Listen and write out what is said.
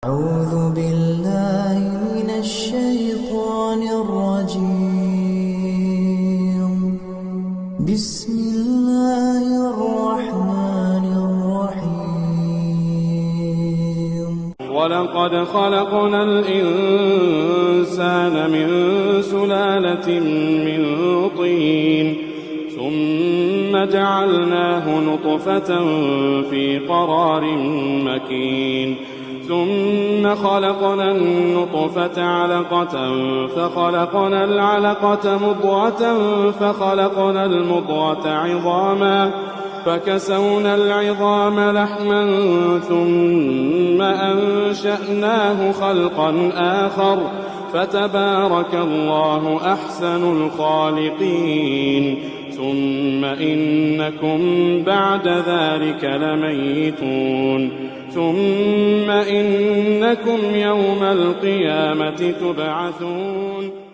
أعوذ بالله من الشيطان الرجيم. بسم الله الرحمن الرحيم. ولقد خلقنا الإنسان من سلالة من طين ثم جعلناه نطفة في قرار مكين ثم خلقنا النطفة علقة فخلقنا العلقة مضغة فخلقنا المضغة عظاما فكسونا العظام لحما ثم أنشأناه خلقا آخر فتبارك الله أحسن الخالقين. ثم إنكم بعد ذلك لميتون ثم إنكم يوم القيامة تبعثون.